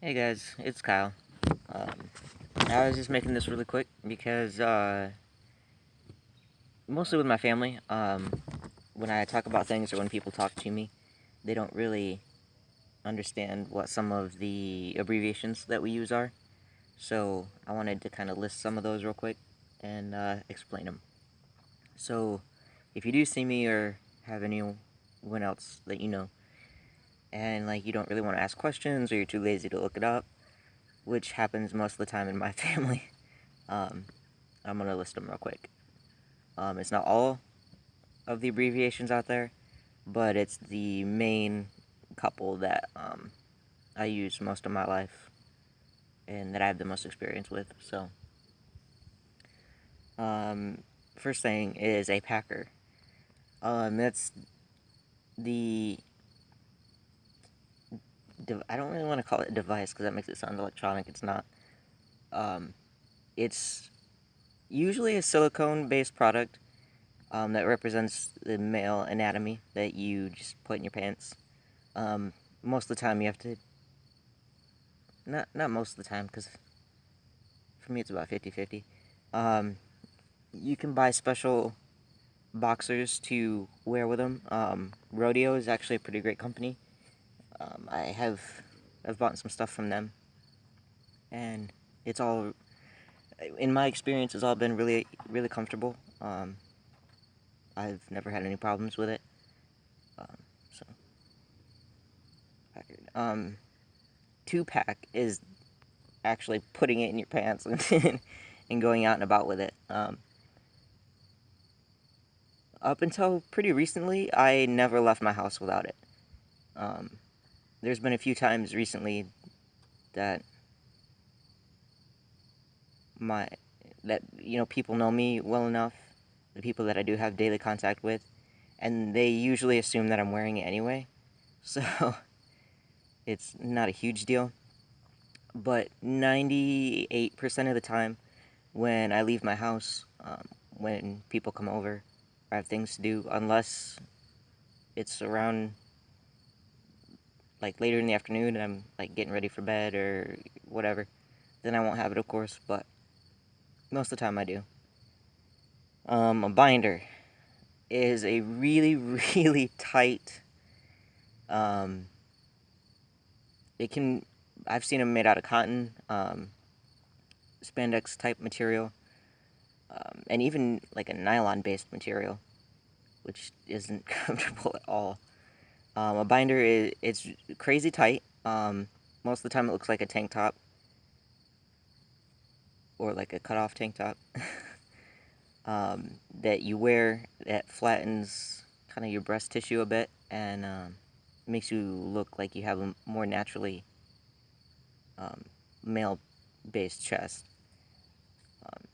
Hey guys, it's Kyle. Um, I was just making this really quick because mostly with my family, when I talk about things or when people talk to me, they don't really understand what some of the abbreviations that we use are. So I wanted to kind of list some of those real quick and explain them. So if you do see me or have anyone else that you know, and like you don't really want to ask questions or you're too lazy to look it up, which happens most of the time in my family. Um, I'm gonna list them real quick. It's not all of the abbreviations out there, but it's the main couple that I use most of my life and that I have the most experience with. So, um, first thing is a packer. That's the I don't really want to call it a device because that makes it sound electronic. It's not. Um, it's usually a silicone-based product that represents the male anatomy that you just put in your pants. Most of the time you have to, not most of the time, because for me it's about 50-50. Um, you can buy special boxers to wear with them. Rodeo is actually a pretty great company. I've bought some stuff from them, and it's all, in my experience, it's all been really, really comfortable. I've never had any problems with it. So, Packard. 2-pack is actually putting it in your pants and going out and about with it. Up until pretty recently, I never left my house without it. Um, there's been a few times recently that my that people know me well enough, the people that I do have daily contact with, and they usually assume that I'm wearing it anyway. So it's not a huge deal. But 98% of the time, when I leave my house, when people come over, I have things to do, unless it's around like later in the afternoon and I'm like getting ready for bed or whatever, then I won't have it, of course, but most of the time I do. A binder is a really, really tight, um, it can, I've seen them made out of cotton, spandex type material, and even like a nylon based material, which isn't comfortable at all. A binder it's crazy tight. Most of the time it looks like a tank top or like a cut off tank top. That you wear that flattens kind of your breast tissue a bit and makes you look like you have a more naturally um, male based chest. Um,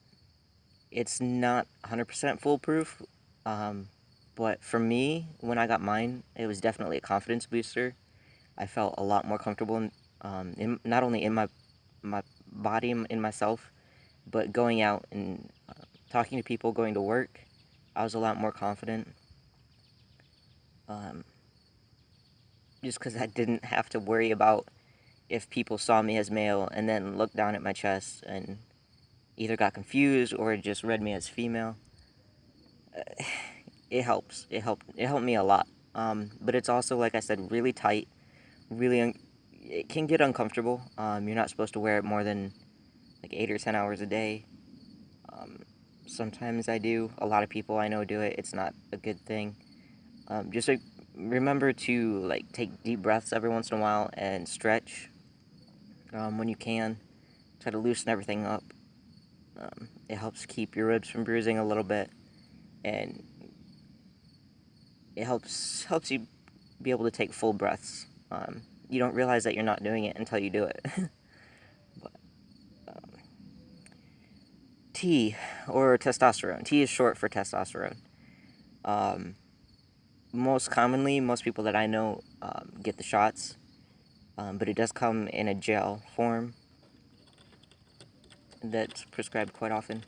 it's not 100% foolproof, um, but for me, when I got mine, it was definitely a confidence booster. I felt a lot more comfortable not only in my body, in myself, but going out and talking to people, going to work. I was a lot more confident, um, just because I didn't have to worry about if people saw me as male and then looked down at my chest and either got confused or just read me as female. It helps. It helped me a lot. But it's also, like I said, really tight. It can get uncomfortable. You're not supposed to wear it more than like 8 or 10 hours a day. Um, Sometimes I do. A lot of people I know do it. It's not a good thing. Just like, remember to like take deep breaths every once in a while and stretch when you can. Try to loosen everything up. It helps keep your ribs from bruising a little bit, and it helps you be able to take full breaths. You don't realize that you're not doing it until you do it. But, T, or testosterone. T is short for testosterone. Um, Most commonly, most people that I know get the shots, but it does come in a gel form that's prescribed quite often.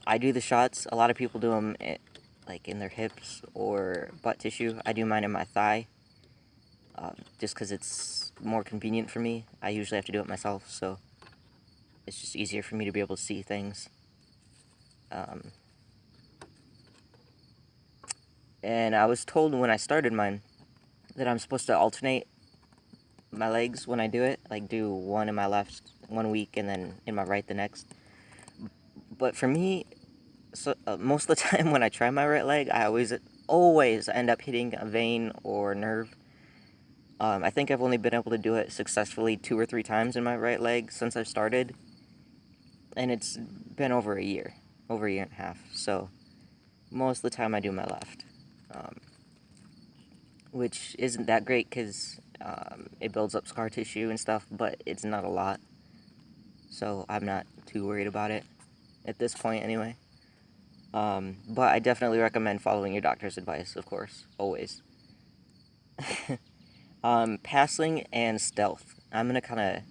I do the shots. A lot of people do them like in their hips or butt tissue. I do mine in my thigh, just because it's more convenient for me. I usually have to do it myself, so it's just easier for me to be able to see things. And I was told when I started mine that I'm supposed to alternate my legs when I do it, like do one in my left 1 week and then in my right the next. But for me, most of the time when I try my right leg, I always end up hitting a vein or nerve. I think I've only been able to do it successfully 2 or 3 times in my right leg since I've started, and it's been over a year and a half. So most of the time I do my left, which isn't that great because it builds up scar tissue and stuff, but it's not a lot, so I'm not too worried about it at this point anyway. But I definitely recommend following your doctor's advice, of course, always. Passing and stealth. I'm going to kind of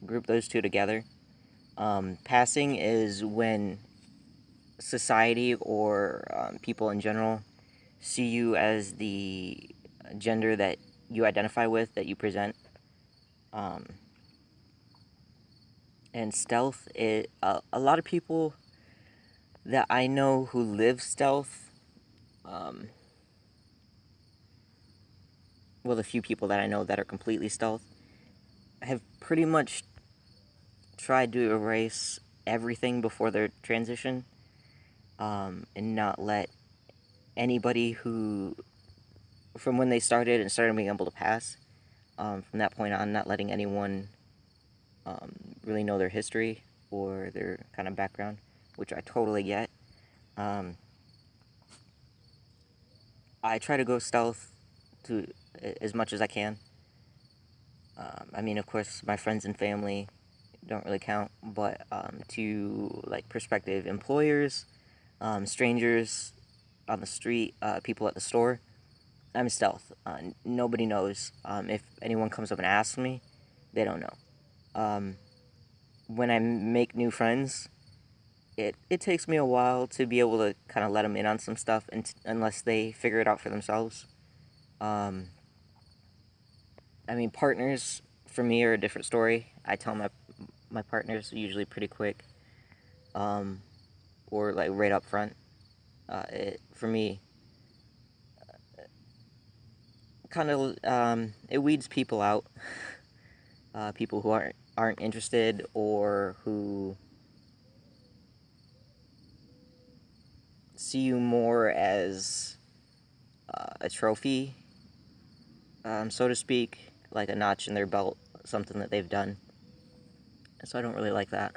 group those two together. Passing is when society or people in general see you as the gender that you identify with, that you present. And stealth, a lot of people that I know who live stealth, well, the few people that I know that are completely stealth, have pretty much tried to erase everything before their transition, and not let anybody who, from when they started being able to pass, from that point on, not letting anyone really know their history or their kind of background, which I totally get. I try to go stealth to as much as I can. I mean, of course, my friends and family don't really count, but to like prospective employers, strangers on the street, people at the store, I'm stealth. Nobody knows. If anyone comes up and asks me, they don't know. When I make new friends, it takes me a while to be able to kind of let them in on some stuff, unless they figure it out for themselves. I mean, partners for me are a different story. I tell my partners usually pretty quick, or like right up front. For me, kind of it weeds people out. People who aren't interested, or who see you more as a trophy, so to speak, like a notch in their belt, something that they've done. So I don't really like that.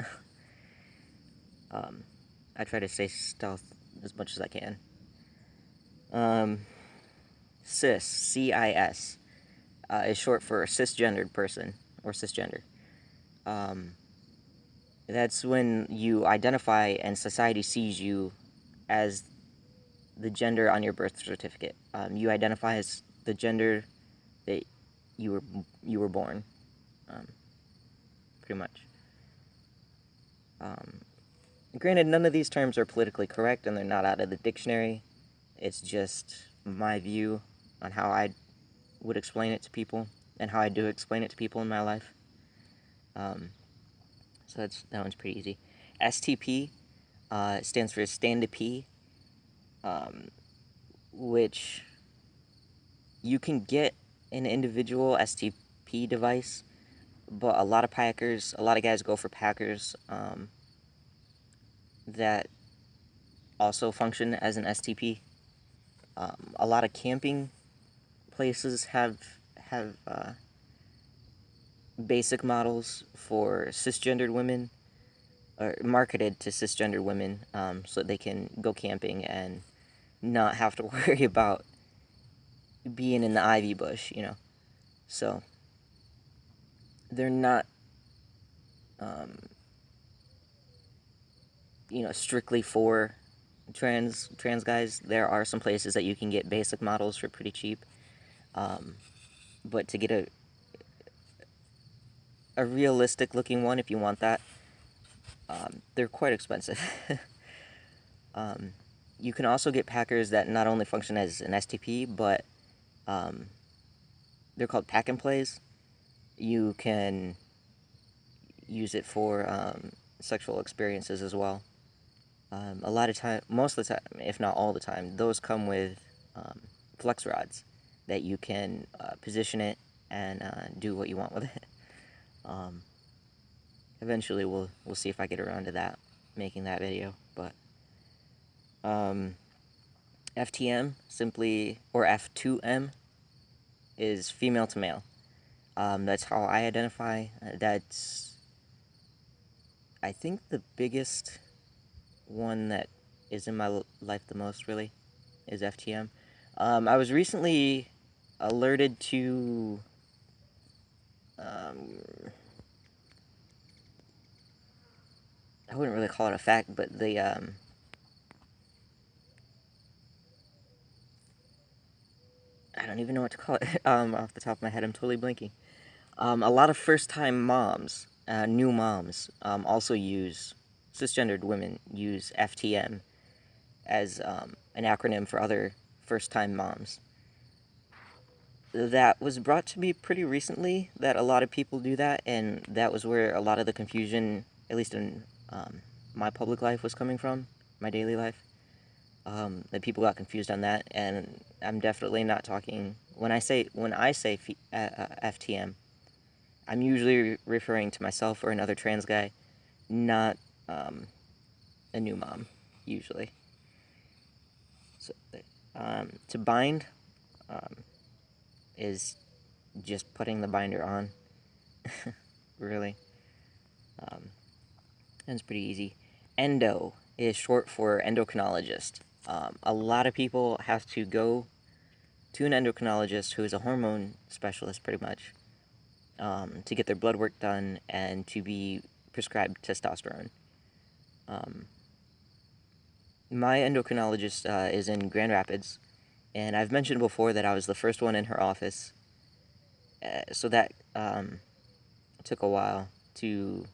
I try to stay stealth as much as I can. Cis, CIS, is short for cisgendered person, or cisgender. That's when you identify and society sees you as the gender on your birth certificate. You identify as the gender that you were born, pretty much. Granted, none of these terms are politically correct, and they're not out of the dictionary. It's just my view on how I would explain it to people, and how I do explain it to people in my life. So that one's pretty easy. STP stands for stand to P, which you can get an individual STP device, but a lot of guys go for packers that also function as an STP. A lot of camping places have basic models for cisgendered women, or marketed to cisgendered women, so that they can go camping and not have to worry about being in the ivy bush, So they're not, strictly for trans guys. There are some places that you can get basic models for pretty cheap, but to get a realistic looking one, if you want that, they're quite expensive. You can also get packers that not only function as an STP, but they're called pack and plays. you can use it for sexual experiences as well. A lot of time, most of the time, if not all the time, those come with flex rods that you can position it and do what you want with it. Um, Eventually, we'll see if I get around to that, making that video. But FTM simply, or F2M, is female to male. That's how I identify. That's, I think, the biggest one that is in my life the most, really, is FTM. I was recently alerted to I wouldn't really call it a fact, but the I don't even know what to call it off the top of my head. I'm totally blanking. A lot of first-time moms, new moms, also use, cisgendered women use FTM as an acronym for other first-time moms. That was brought to me pretty recently, that a lot of people do that, and that was where a lot of the confusion, at least in my public life, was coming from, my daily life. That people got confused on that, and I'm definitely not talking, when I say FTM, I'm usually referring to myself or another trans guy, not a new mom, usually. So, to bind is just putting the binder on, really. And it's pretty easy. Endo is short for endocrinologist. A lot of people have to go to an endocrinologist who is a hormone specialist, pretty much, to get their blood work done and to be prescribed testosterone. My endocrinologist is in Grand Rapids, and I've mentioned before that I was the first one in her office, so that took a while to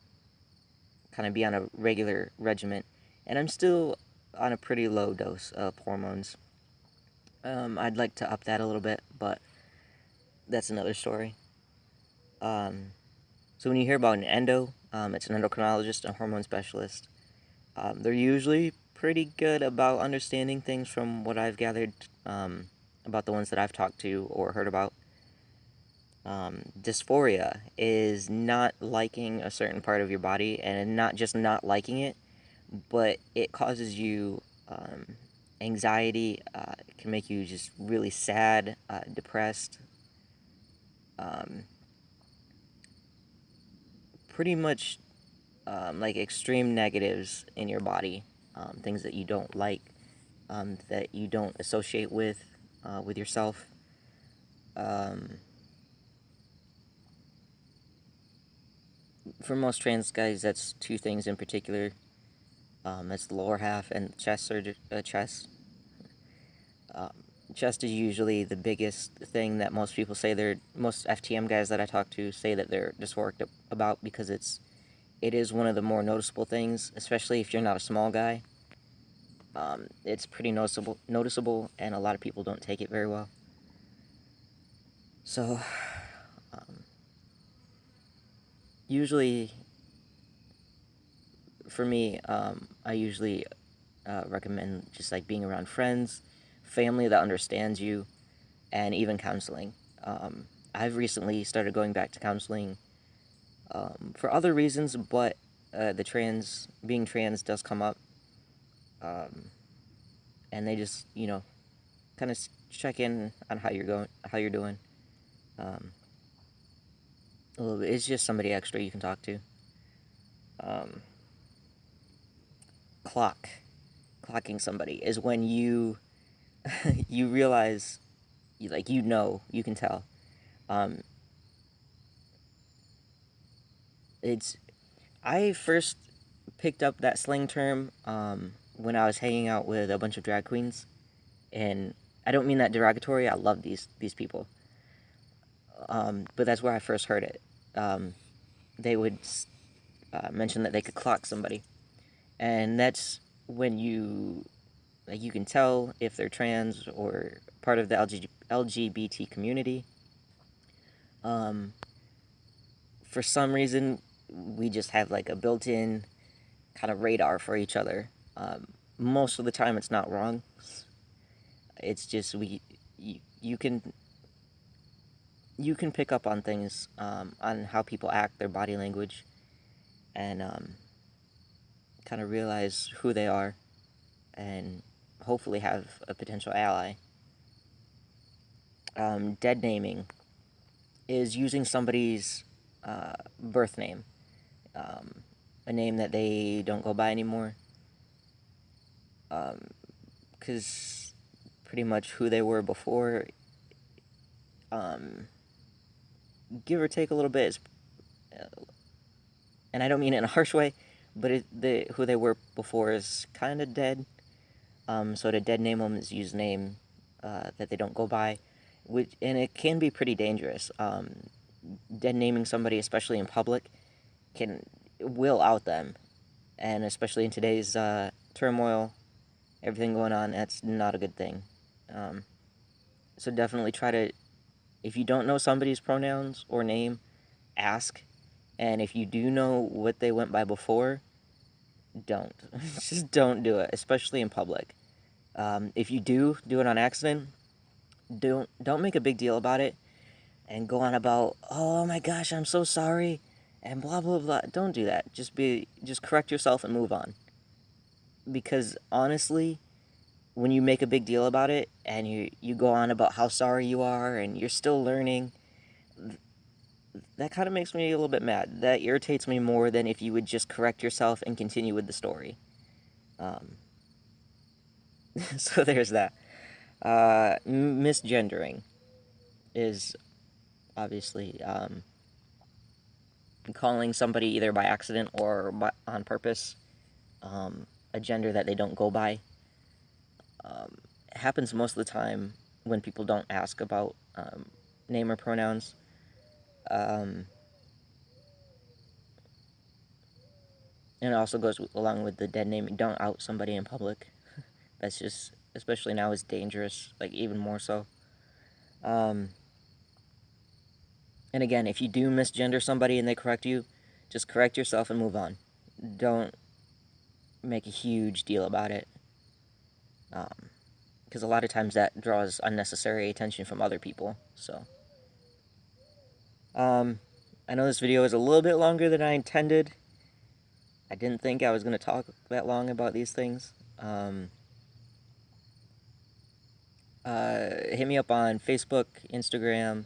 kind of be on a regular regimen, and I'm still on a pretty low dose of hormones. I'd like to up that a little bit, but that's another story. So when you hear about an endo, it's an endocrinologist, a hormone specialist. They're usually pretty good about understanding things from what I've gathered about the ones that I've talked to or heard about. Dysphoria is not liking a certain part of your body, and not just not liking it, but it causes you anxiety. It can make you just really sad, depressed. Pretty much like extreme negatives in your body, things that you don't like, that you don't associate with yourself. For most trans guys, that's two things in particular. That's the lower half and chest chest. Chest is usually the biggest thing that most people say most FTM guys that I talk to say that they're dysphoric about, because it is one of the more noticeable things, especially if you're not a small guy. It's pretty noticeable, and a lot of people don't take it very well. So, usually, for me, I usually recommend just like being around friends, family that understands you, and even counseling. I've recently started going back to counseling for other reasons, but being trans does come up, and they just, kind of check in on how you're doing. A little bit. It's just somebody extra you can talk to. Clocking somebody is when you you realize, you can tell. I first picked up that slang term when I was hanging out with a bunch of drag queens, and I don't mean that derogatory. I love these people, but that's where I first heard it. They would mention that they could clock somebody, and that's when you can tell if they're trans or part of the LGBT community. for some reason, we just have like a built-in kind of radar for each other. Most of the time, it's not wrong. It's just you can pick up on things, on how people act, their body language, and kind of realize who they are, and hopefully have a potential ally. Dead naming is using somebody's birth name, a name that they don't go by anymore, because pretty much who they were before, give or take a little bit, and I don't mean it in a harsh way, but who they were before is kind of dead. So to dead name them is use a name that they don't go by, and it can be pretty dangerous. Dead naming somebody, especially in public, will out them, and especially in today's turmoil, everything going on, that's not a good thing. So definitely try to, if you don't know somebody's pronouns or name, ask, and if you do know what they went by before, don't. Just don't do it, especially in public. If you do it on accident, don't make a big deal about it and go on about, oh my gosh, I'm so sorry, and blah blah blah. Don't do that. Just correct yourself and move on. Because honestly, when you make a big deal about it and you go on about how sorry you are and you're still learning, that kind of makes me a little bit mad. That irritates me more than if you would just correct yourself and continue with the story. So there's that. Misgendering is obviously calling somebody either by accident or on purpose a gender that they don't go by. It happens most of the time when people don't ask about name or pronouns. And it also goes along with the dead naming. Don't out somebody in public. That's just, especially now, is dangerous, like even more so. And again, if you do misgender somebody and they correct you, just correct yourself and move on. Don't make a huge deal about it. Because a lot of times that draws unnecessary attention from other people, so. I know this video is a little bit longer than I intended. I didn't think I was going to talk that long about these things. Hit me up on Facebook, Instagram,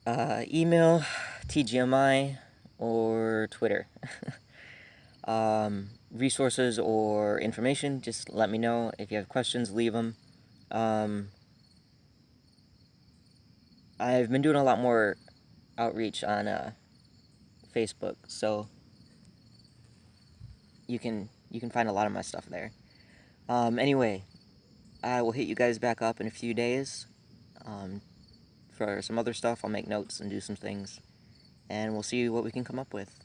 email, TGMI, or Twitter. Resources or information, just let me know. If you have questions, leave them. I've been doing a lot more outreach on Facebook, so you can find a lot of my stuff there. Anyway, I will hit you guys back up in a few days for some other stuff. I'll make notes and do some things, and we'll see what we can come up with.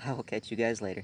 I will catch you guys later.